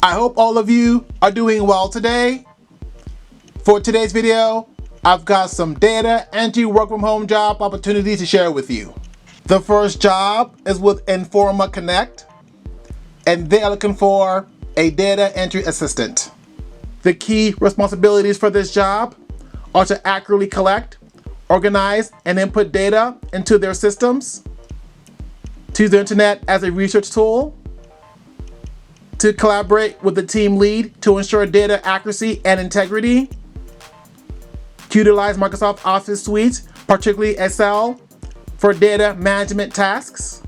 I hope all of you are doing well today. For today's video, I've got some data entry work from home job opportunities to share with you. The first job is with Informa Connect, and they are looking for a data entry assistant. The key responsibilities for this job are to accurately collect, organize, and input data into their systems, to use the internet as a research tool, to collaborate with the team lead to ensure data accuracy and integrity, to utilize Microsoft Office Suite, particularly Excel, for data management tasks,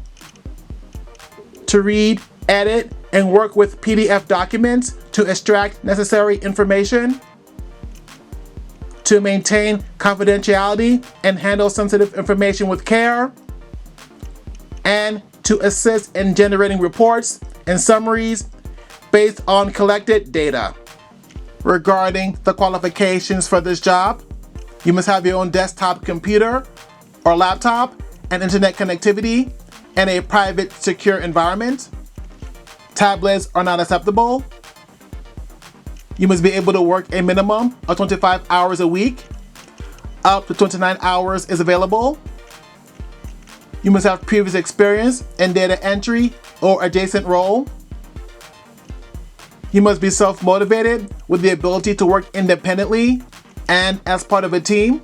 to read, edit, and work with PDF documents to extract necessary information, to maintain confidentiality and handle sensitive information with care, and to assist in generating reports and summaries based on collected data. Regarding the qualifications for this job, you must have your own desktop computer or laptop and internet connectivity and a private, secure environment. Tablets are not acceptable. You must be able to work a minimum of 25 hours a week. Up to 29 hours is available. You must have previous experience in data entry or adjacent role. You must be self-motivated with the ability to work independently and as part of a team.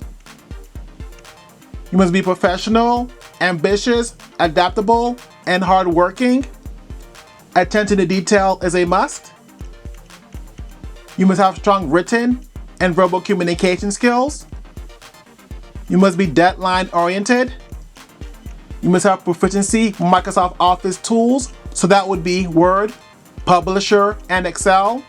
You must be professional, ambitious, adaptable, and hardworking. Attention to detail is a must. You must have strong written and verbal communication skills. You must be deadline oriented. You must have proficiency in Microsoft Office tools, so that would be Word, Publisher, and Excel.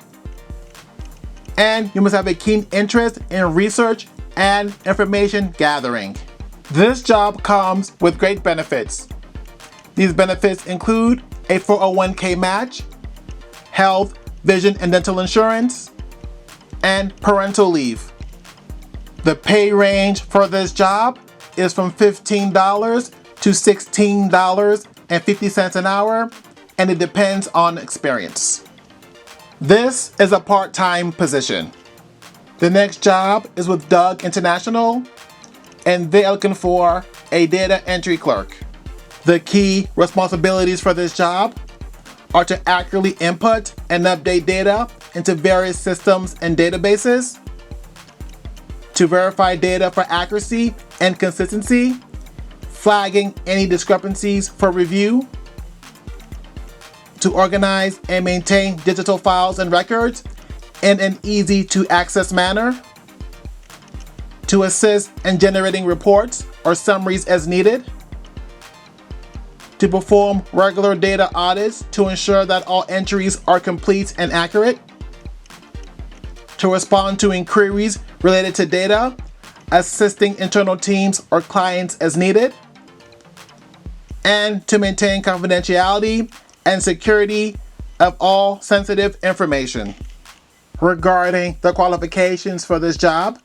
And you must have a keen interest in research and information gathering. This job comes with great benefits. These benefits include a 401k match, health, vision, and dental insurance, and parental leave. The pay range for this job is from $15 to $16.50 an hour, and it depends on experience. This is a part-time position. The next job is with Doug International, and they're looking for a data entry clerk. The key responsibilities for this job are to accurately input and update data into various systems and databases, to verify data for accuracy and consistency, flagging any discrepancies for review, to organize and maintain digital files and records in an easy-to-access manner, to assist in generating reports or summaries as needed, to perform regular data audits to ensure that all entries are complete and accurate, to respond to inquiries related to data, assisting internal teams or clients as needed, and to maintain confidentiality and security of all sensitive information. Regarding the qualifications for this job,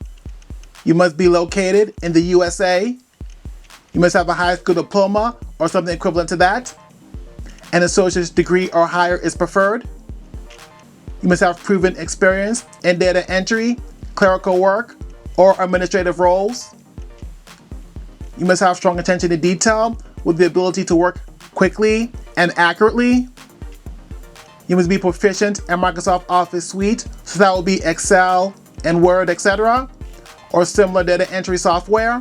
you must be located in the USA. You must have a high school diploma or something equivalent to that. An associate's degree or higher is preferred. You must have proven experience in data entry, clerical work, or administrative roles. You must have strong attention to detail with the ability to work quickly and accurately. You must be proficient in Microsoft Office Suite, so that will be Excel and Word, etc., or similar data entry software.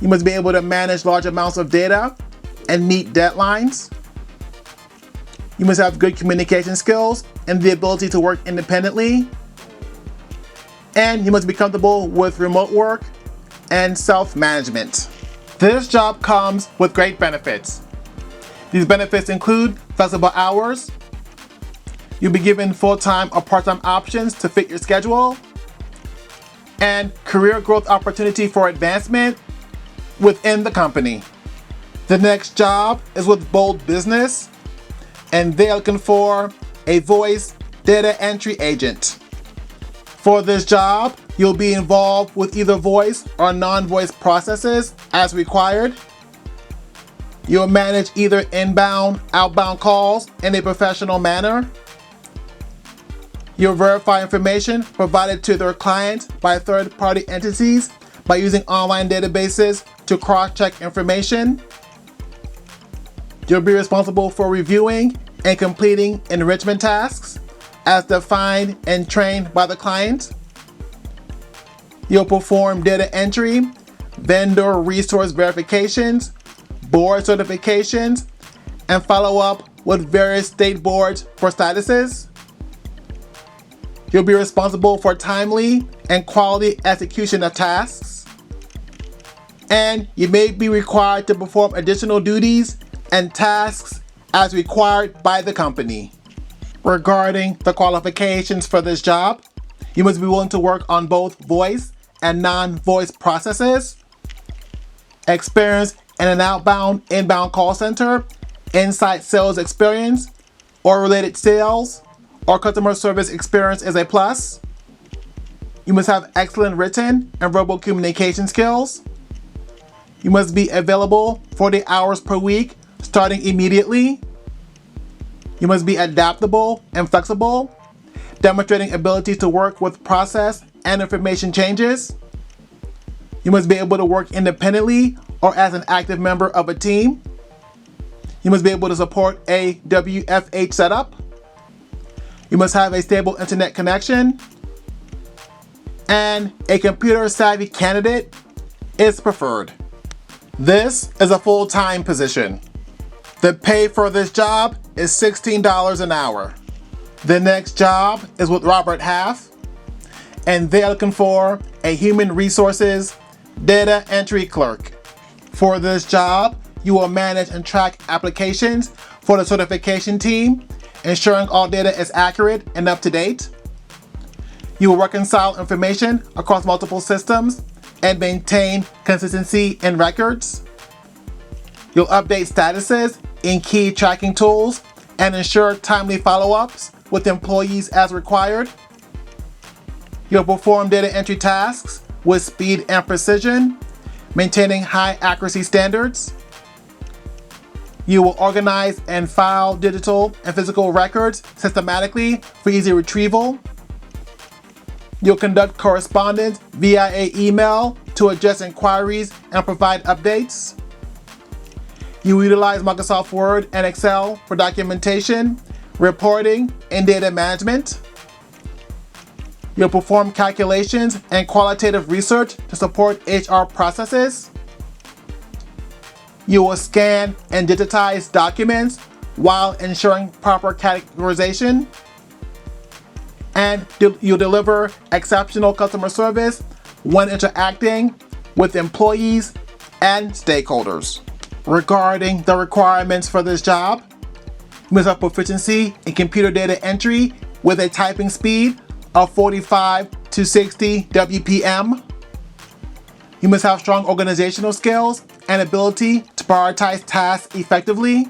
You must be able to manage large amounts of data and meet deadlines. You must have good communication skills and the ability to work independently. And you must be comfortable with remote work and self-management. This job comes with great benefits. These benefits include flexible hours. You'll be given full-time or part-time options to fit your schedule, and career growth opportunity for advancement within the company. The next job is with Bold Business, and they're looking for a voice data entry agent. For this job, you'll be involved with either voice or non-voice processes as required. You'll manage either inbound, outbound calls in a professional manner. You'll verify information provided to their clients by third-party entities by using online databases to cross-check information. You'll be responsible for reviewing and completing enrichment tasks as defined and trained by the client. You'll perform data entry, vendor resource verifications, board certifications, and follow up with various state boards for statuses. You'll be responsible for timely and quality execution of tasks. And you may be required to perform additional duties and tasks as required by the company. Regarding the qualifications for this job, you must be willing to work on both voice and non-voice processes, experience in an outbound, inbound call center, inside sales experience, or related sales or customer service experience is a plus. You must have excellent written and verbal communication skills. You must be available 40 hours per week, starting immediately. You must be adaptable and flexible, demonstrating ability to work with process and information changes. You must be able to work independently or as an active member of a team. You must be able to support a WFH setup. You must have a stable internet connection. And a computer-savvy candidate is preferred. This is a full-time position. The pay for this job is $16 an hour. The next job is with Robert Half, and they're looking for a human resources data entry clerk. For this job, you will manage and track applications for the certification team, ensuring all data is accurate and up to date. You will reconcile information across multiple systems and maintain consistency in records. You'll update statuses in key tracking tools and ensure timely follow-ups with employees as required. You'll perform data entry tasks with speed and precision, maintaining high accuracy standards. You will organize and file digital and physical records systematically for easy retrieval. You'll conduct correspondence via email to address inquiries and provide updates. You utilize Microsoft Word and Excel for documentation, reporting, and data management. You'll perform calculations and qualitative research to support HR processes. You will scan and digitize documents while ensuring proper categorization. And you'll deliver exceptional customer service when interacting with employees and stakeholders. Regarding the requirements for this job, you must have proficiency in computer data entry with a typing speed of 45 to 60 WPM. You must have strong organizational skills and ability to prioritize tasks effectively.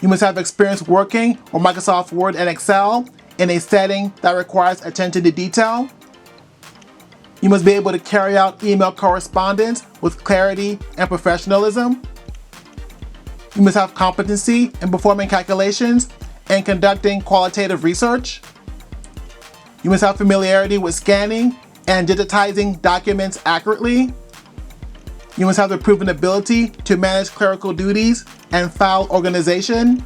You must have experience working with Microsoft Word and Excel in a setting that requires attention to detail. You must be able to carry out email correspondence with clarity and professionalism. You must have competency in performing calculations and conducting qualitative research. You must have familiarity with scanning and digitizing documents accurately. You must have the proven ability to manage clerical duties and file organization.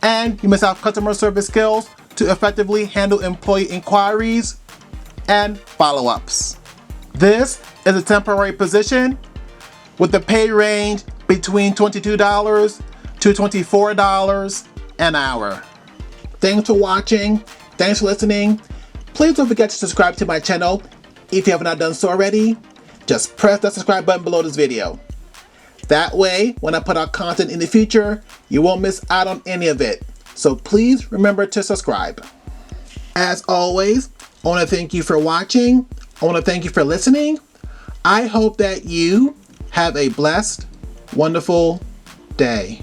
And you must have customer service skills to effectively handle employee inquiries and follow-ups. This is a temporary position with the pay range between $22 to $24 an hour. Thanks for watching. Thanks for listening. Please don't forget to subscribe to my channel if you have not done so already. Just press the subscribe button below this video. That way, when I put out content in the future, you won't miss out on any of it. So please remember to subscribe. As always, I want to thank you for watching. I want to thank you for listening. I hope that you have a blessed, wonderful day.